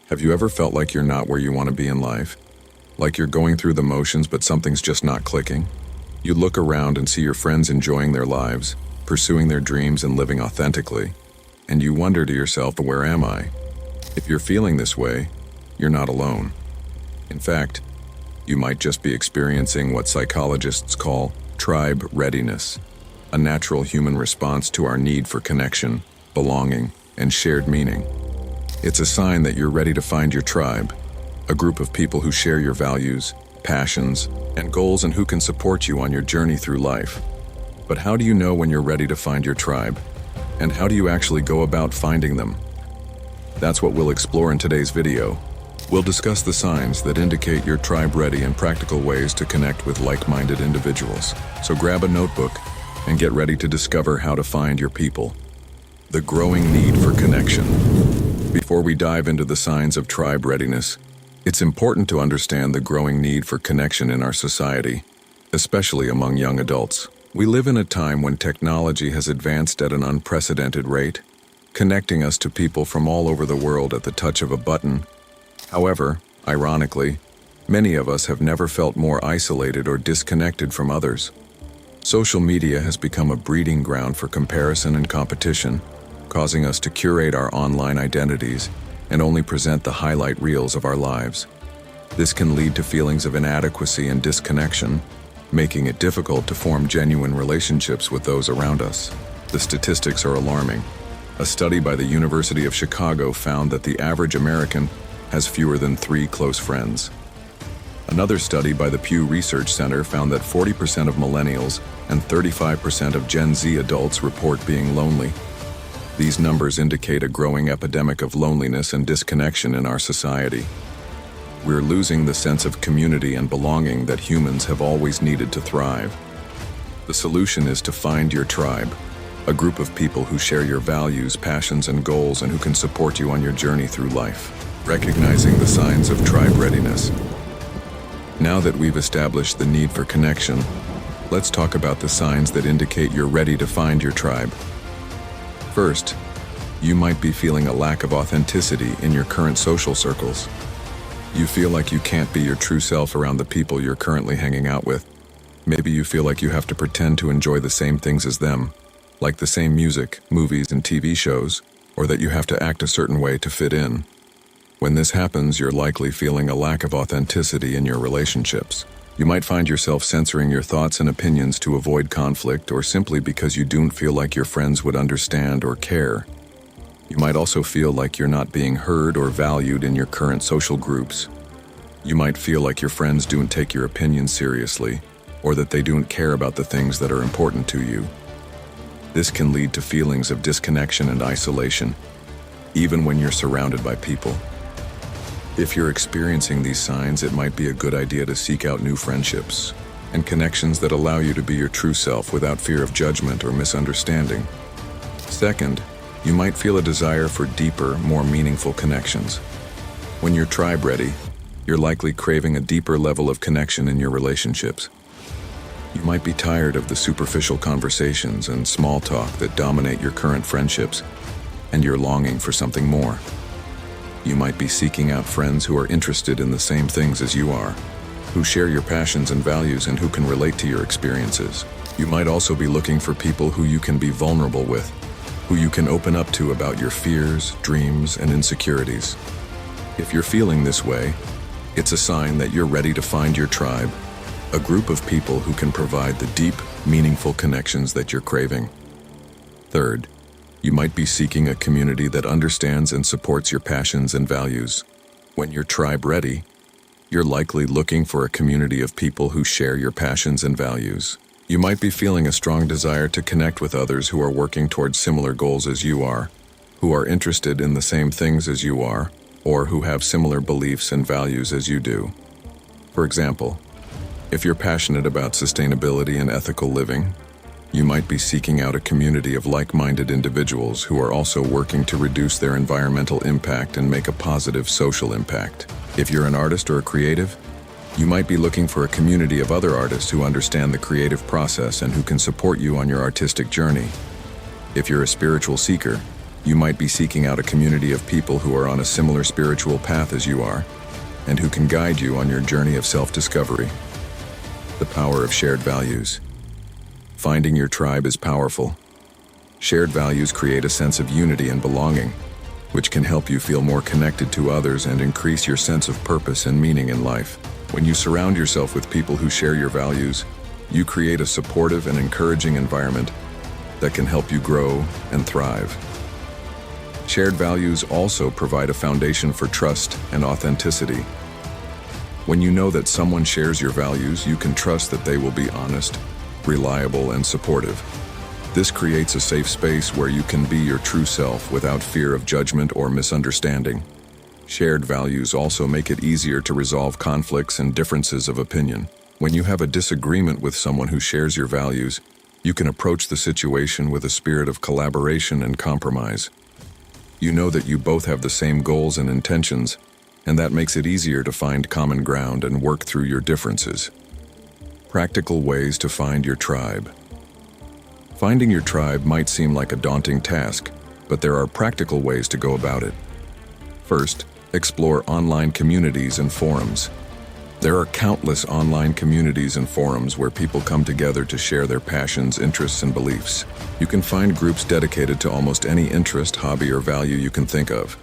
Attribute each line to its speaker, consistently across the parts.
Speaker 1: Have you ever felt like you're not where you want to be in life? Like you're going through the motions but something's just not clicking? You look around and see your friends enjoying their lives, pursuing their dreams and living authentically, and you wonder to yourself, where am I? If you're feeling this way, you're not alone. In fact, you might just be experiencing what psychologists call tribe readiness, a natural human response to our need for connection, belonging, and shared meaning. It's a sign that you're ready to find your tribe, a group of people who share your values, passions, and goals and who can support you on your journey through life. But how do you know when you're ready to find your tribe? And how do you actually go about finding them? That's what we'll explore in today's video. We'll discuss the signs that indicate you're tribe ready and practical ways to connect with like-minded individuals. So grab a notebook and get ready to discover how to find your people. The growing need for connection. Before we dive into the signs of tribe readiness, it's important to understand the growing need for connection in our society, especially among young adults. We live in a time when technology has advanced at an unprecedented rate, connecting us to people from all over the world at the touch of a button. However, ironically, many of us have never felt more isolated or disconnected from others. Social media has become a breeding ground for comparison and competition, causing us to curate our online identities and only present the highlight reels of our lives. This can lead to feelings of inadequacy and disconnection, making it difficult to form genuine relationships with those around us. The statistics are alarming. A study by the University of Chicago found that the average American has fewer than 3 close friends. Another study by the Pew Research Center found that 40% of millennials and 35% of Gen Z adults report being lonely. These numbers indicate a growing epidemic of loneliness and disconnection in our society. We're losing the sense of community and belonging that humans have always needed to thrive. The solution is to find your tribe, a group of people who share your values, passions, and goals and who can support you on your journey through life. Recognizing the signs of tribe readiness. Now that we've established the need for connection, let's talk about the signs that indicate you're ready to find your tribe. First, you might be feeling a lack of authenticity in your current social circles. You feel like you can't be your true self around the people you're currently hanging out with. Maybe you feel like you have to pretend to enjoy the same things as them, like the same music, movies, and TV shows, or that you have to act a certain way to fit in. When this happens, you're likely feeling a lack of authenticity in your relationships. You might find yourself censoring your thoughts and opinions to avoid conflict or simply because you don't feel like your friends would understand or care. You might also feel like you're not being heard or valued in your current social groups. You might feel like your friends don't take your opinions seriously or that they don't care about the things that are important to you. This can lead to feelings of disconnection and isolation, even when you're surrounded by people. If you're experiencing these signs, it might be a good idea to seek out new friendships and connections that allow you to be your true self without fear of judgment or misunderstanding. Second, you might feel a desire for deeper, more meaningful connections. When you're tribe ready, you're likely craving a deeper level of connection in your relationships. You might be tired of the superficial conversations and small talk that dominate your current friendships, and you're longing for something more. You might be seeking out friends who are interested in the same things as you are, who share your passions and values and who can relate to your experiences. You might also be looking for people who you can be vulnerable with, who you can open up to about your fears, dreams, and insecurities. If you're feeling this way, it's a sign that you're ready to find your tribe, a group of people who can provide the deep, meaningful connections that you're craving. Third, you might be seeking a community that understands and supports your passions and values. When you're tribe ready, you're likely looking for a community of people who share your passions and values. You might be feeling a strong desire to connect with others who are working towards similar goals as you are, who are interested in the same things as you are, or who have similar beliefs and values as you do. For example, if you're passionate about sustainability and ethical living, you might be seeking out a community of like-minded individuals who are also working to reduce their environmental impact and make a positive social impact. If you're an artist or a creative, you might be looking for a community of other artists who understand the creative process and who can support you on your artistic journey. If you're a spiritual seeker, You might be seeking out a community of people who are on a similar spiritual path as you are, and who can guide you on your journey of self-discovery. The power of shared values. Finding your tribe is powerful. Shared values create a sense of unity and belonging, which can help you feel more connected to others and increase your sense of purpose and meaning in life. When you surround yourself with people who share your values, you create a supportive and encouraging environment that can help you grow and thrive. Shared values also provide a foundation for trust and authenticity. When you know that someone shares your values, you can trust that they will be honest, reliable, and supportive. This creates a safe space where you can be your true self without fear of judgment or misunderstanding. Shared values also make it easier to resolve conflicts and differences of opinion. When you have a disagreement with someone who shares your values, you can approach the situation with a spirit of collaboration and compromise. You know that you both have the same goals and intentions, and that makes it easier to find common ground and work through your differences. Practical ways to find your tribe. Finding your tribe might seem like a daunting task, but there are practical ways to go about it. First, explore online communities and forums. There are countless online communities and forums where people come together to share their passions, interests, and beliefs. You can find groups dedicated to almost any interest, hobby, or value you can think of.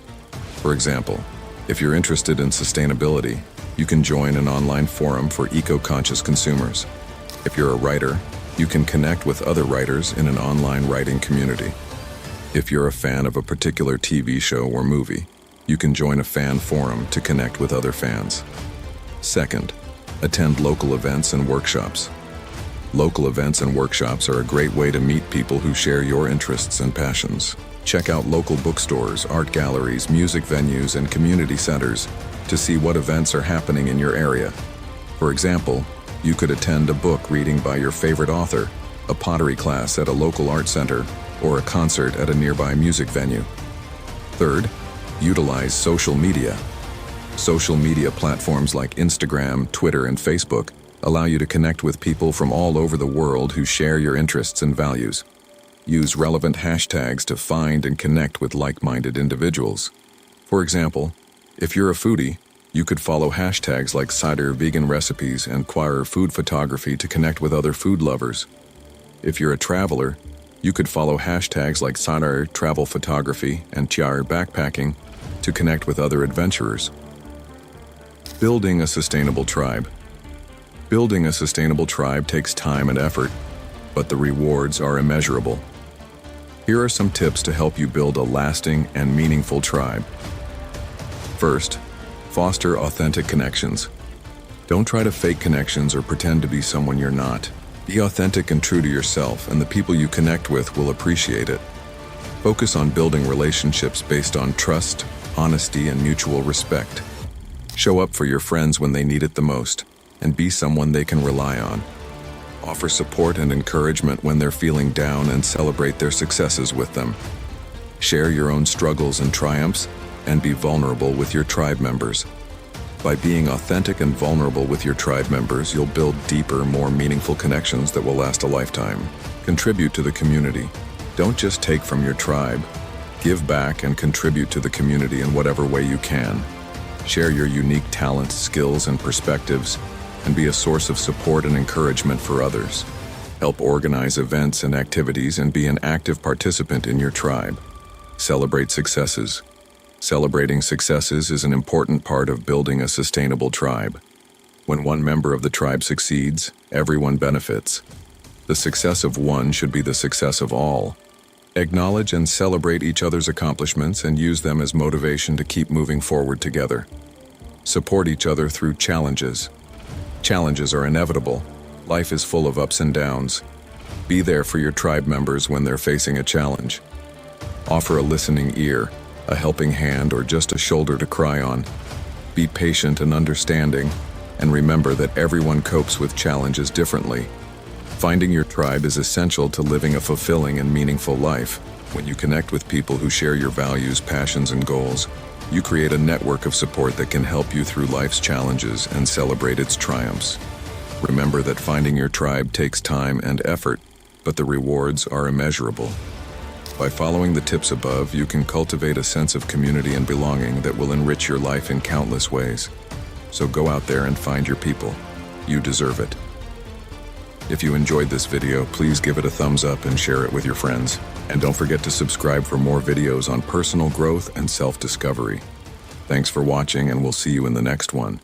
Speaker 1: For example, if you're interested in sustainability, you can join an online forum for eco-conscious consumers. If you're a writer, you can connect with other writers in an online writing community. If you're a fan of a particular TV show or movie, you can join a fan forum to connect with other fans. Second, attend local events and workshops. Local events and workshops are a great way to meet people who share your interests and passions. Check out local bookstores, art galleries, music venues, and community centers to see what events are happening in your area. For example, you could attend a book reading by your favorite author, a pottery class at a local art center, or a concert at a nearby music venue. Third, utilize social media. Social media platforms like Instagram, Twitter, and Facebook allow you to connect with people from all over the world who share your interests and values. Use relevant hashtags to find and connect with like-minded individuals. For example, if you're a foodie, you could follow hashtags like cider vegan recipes and choir food photography to connect with other food lovers. If you're a traveler, you could follow hashtags like cider travel photography and chiar backpacking to connect with other adventurers. Building a sustainable tribe. Building a sustainable tribe takes time and effort, but the rewards are immeasurable. Here are some tips to help you build a lasting and meaningful tribe. First, foster authentic connections. Don't try to fake connections or pretend to be someone you're not. Be authentic and true to yourself, and the people you connect with will appreciate it. Focus on building relationships based on trust, honesty, and mutual respect. Show up for your friends when they need it the most, and be someone they can rely on. Offer support and encouragement when they're feeling down and celebrate their successes with them. Share your own struggles and triumphs, and be vulnerable with your tribe members. By being authentic and vulnerable with your tribe members, you'll build deeper, more meaningful connections that will last a lifetime. Contribute to the community. Don't just take from your tribe. Give back and contribute to the community in whatever way you can. Share your unique talents, skills, and perspectives, and be a source of support and encouragement for others. Help organize events and activities and be an active participant in your tribe. Celebrate successes. Celebrating successes is an important part of building a sustainable tribe. When one member of the tribe succeeds, everyone benefits. The success of one should be the success of all. Acknowledge and celebrate each other's accomplishments and use them as motivation to keep moving forward together. Support each other through challenges. Challenges are inevitable. Life is full of ups and downs. Be there for your tribe members when they're facing a challenge. Offer a listening ear, a helping hand, or just a shoulder to cry on. Be patient and understanding, and remember that everyone copes with challenges differently. Finding your tribe is essential to living a fulfilling and meaningful life. When you connect with people who share your values, passions, and goals, you create a network of support that can help you through life's challenges and celebrate its triumphs. Remember that finding your tribe takes time and effort, but the rewards are immeasurable. By following the tips above, you can cultivate a sense of community and belonging that will enrich your life in countless ways. So go out there and find your people. You deserve it. If you enjoyed this video, please give it a thumbs up and share it with your friends. And don't forget to subscribe for more videos on personal growth and self-discovery. Thanks for watching, and we'll see you in the next one.